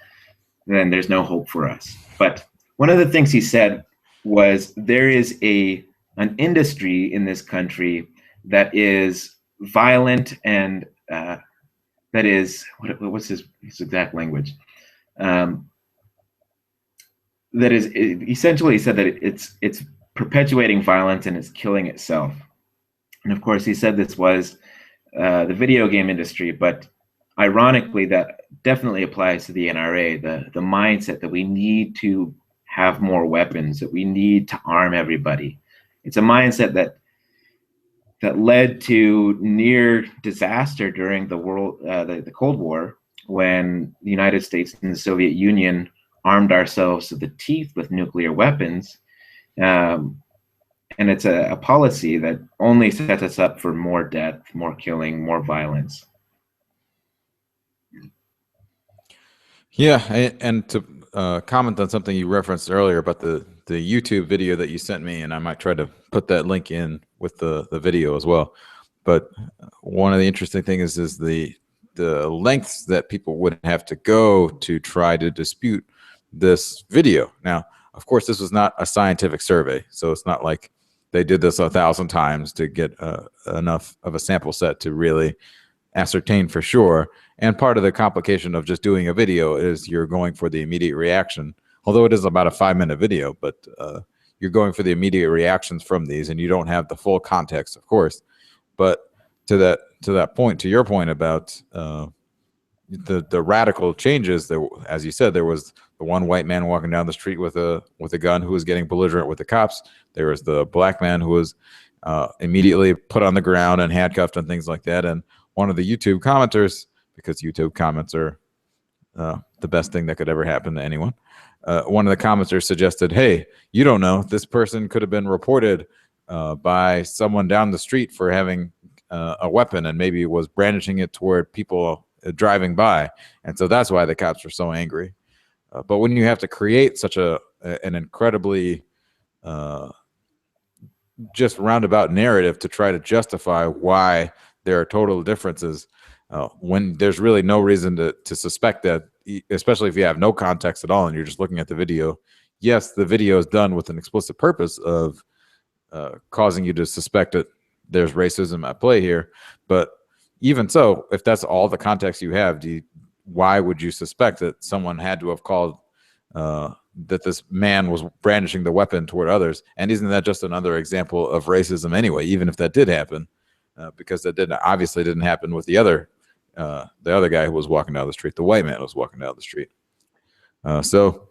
then there's no hope for us. But one of the things he said was there is an industry in this country that is violent and that is, what's his exact language? That is, essentially, he said that it's perpetuating violence and it's killing itself. And of course, he said this was the video game industry, but ironically, that definitely applies to the NRA, the mindset that we need to have more weapons, that we need to arm everybody. It's a mindset that led to near disaster during the Cold War, when the United States and the Soviet Union armed ourselves to the teeth with nuclear weapons. And it's a policy that only sets us up for more death, more killing, more violence. Yeah, and to comment on something you referenced earlier about the YouTube video that you sent me, and I might try to put that link in with the video as well. But one of the interesting things is the lengths that people would have to go to try to dispute this video. Now, of course, this was not a scientific survey, so it's not like they did this 1,000 times to get enough of a sample set to really ascertain for sure. And part of the complication of just doing a video is you're going for the immediate reaction, although it is about a 5-minute video, but you're going for the immediate reactions from these, and you don't have the full context, of course. But to that point, to your point about the radical changes, that, as you said, there was the one white man walking down the street with a gun who was getting belligerent with the cops. There was the black man who was immediately put on the ground and handcuffed and things like that. And one of the YouTube commenters, because YouTube comments are the best thing that could ever happen to anyone, one of the commenters suggested, hey, you don't know, this person could have been reported by someone down the street for having a weapon and maybe was brandishing it toward people driving by. And so that's why the cops were so angry. But when you have to create such an incredibly just roundabout narrative to try to justify why there are total differences, when there's really no reason to suspect that, especially if you have no context at all and you're just looking at the video. Yes, the video is done with an explicit purpose of causing you to suspect that there's racism at play here. But even so, if that's all the context you have, why would you suspect that someone had to have called that this man was brandishing the weapon toward others? And isn't that just another example of racism anyway, even if that did happen? Because that obviously didn't happen with the other guy who was walking down the street. The white man who was walking down the street. So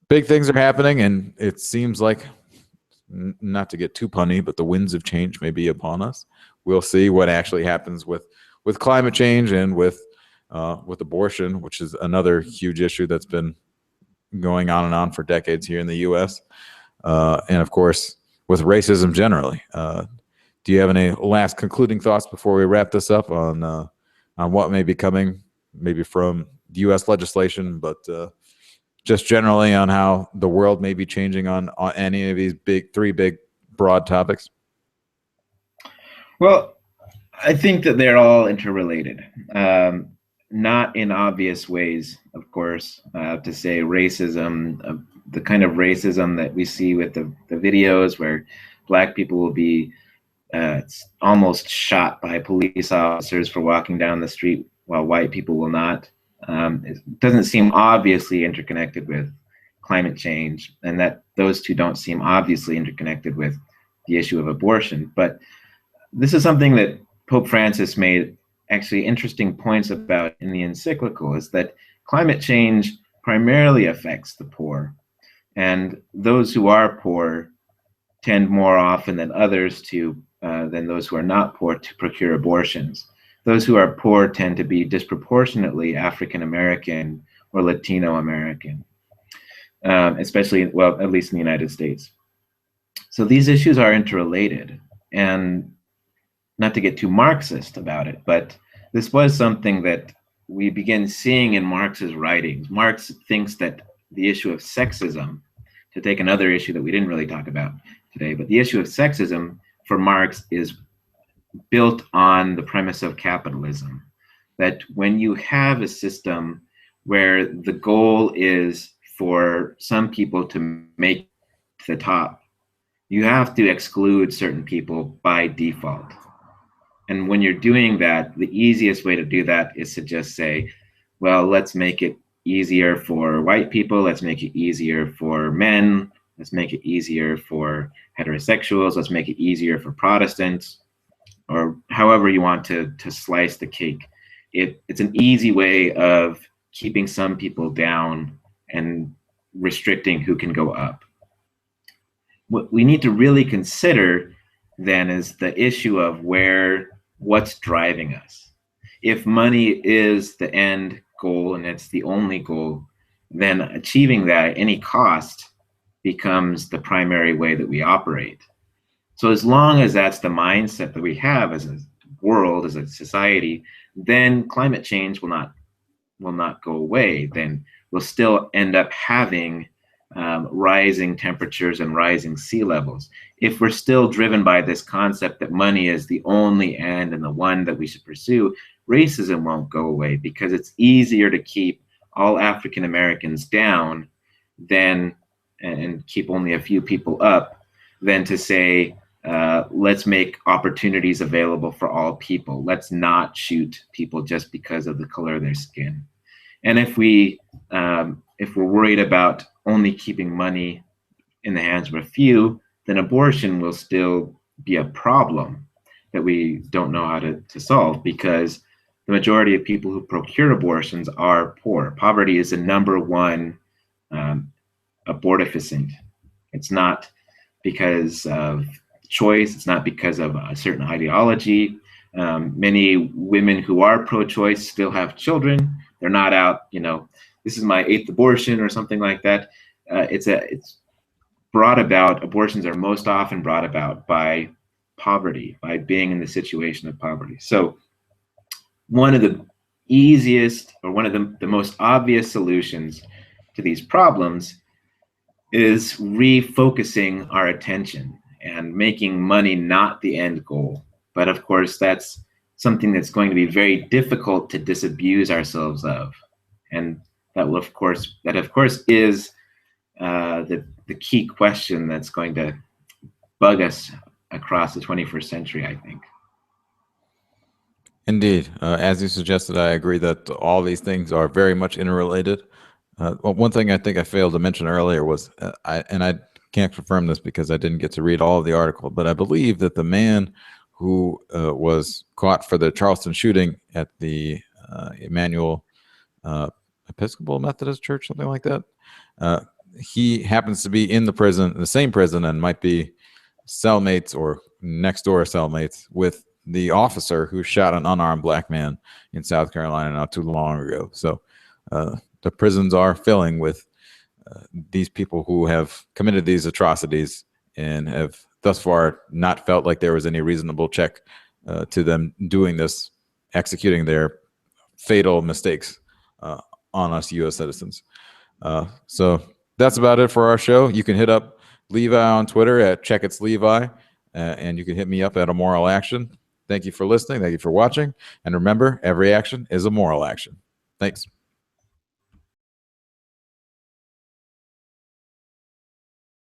big things are happening, and it seems like, not to get too punny, but the winds of change may be upon us. We'll see what actually happens with climate change and with abortion, which is another huge issue that's been going on and on for decades here in the U.S. And of course, with racism generally. Do you have any last concluding thoughts before we wrap this up on what may be coming, maybe from U.S. legislation, but just generally on how the world may be changing on any of these three big broad topics? Well, I think that they're all interrelated. Not in obvious ways, of course, to say racism, the kind of racism that we see with the videos where Black people will be almost shot by police officers for walking down the street while white people will not. It doesn't seem obviously interconnected with climate change, and that those two don't seem obviously interconnected with the issue of abortion. But this is something that Pope Francis made actually interesting points about in the encyclical, is that climate change primarily affects the poor. And those who are poor tend more often than others than those who are not poor to procure abortions. Those who are poor tend to be disproportionately African American or Latino American, especially, well, at least in the United States. So these issues are interrelated. And not to get too Marxist about it, but this was something that we begin seeing in Marx's writings. Marx thinks that the issue of sexism, to take another issue that we didn't really talk about today, but the issue of sexism for Marx is built on the premise of capitalism. That when you have a system where the goal is for some people to make the top, you have to exclude certain people by default. And when you're doing that, the easiest way to do that is to just say, well, let's make it easier for white people, let's make it easier for men, let's make it easier for heterosexuals, let's make it easier for Protestants, or however you want to slice the cake. It's an easy way of keeping some people down and restricting who can go up. What we need to really consider then is the issue of what's driving us. If money is the end goal and it's the only goal, then achieving that at any cost becomes the primary way that we operate. So as long as that's the mindset that we have as a world, as a society, then climate change will not go away. Then we'll still end up having rising temperatures and rising sea levels. If we're still driven by this concept that money is the only end and the one that we should pursue, racism won't go away, because it's easier to keep all African Americans down and keep only a few people up than to say, let's make opportunities available for all people. Let's not shoot people just because of the color of their skin. And if we're worried about only keeping money in the hands of a few, then abortion will still be a problem that we don't know how to solve, because the majority of people who procure abortions are poor. Poverty is the number one abortifacient. It's not because of choice. It's not because of a certain ideology. Many women who are pro-choice still have children. They're not out, this is my 8th abortion or something like that. It's brought about, abortions are most often brought about by poverty, by being in the situation of poverty. So one of the easiest, or one of the most obvious solutions to these problems is refocusing our attention and making money not the end goal. But of course, that's something that's going to be very difficult to disabuse ourselves of. And that of course is the key question that's going to bug us across the 21st century, I think. Indeed. As you suggested, I agree that all these things are very much interrelated. One thing I think I failed to mention earlier was, I can't confirm this because I didn't get to read all of the article, but I believe that the man who was caught for the Charleston shooting at the Emmanuel Episcopal Methodist Church, something like that, he happens to be in the same prison, and might be cellmates or next door cellmates with the officer who shot an unarmed black man in South Carolina not too long ago. So the prisons are filling with these people who have committed these atrocities and have thus far not felt like there was any reasonable check to them doing this, executing their fatal mistakes on us U.S. citizens. So that's about it for our show. You can hit up Levi on Twitter at CheckIt'sLevi, and you can hit me up at A Moral Action. Thank you for listening. Thank you for watching. And remember, every action is a moral action. Thanks.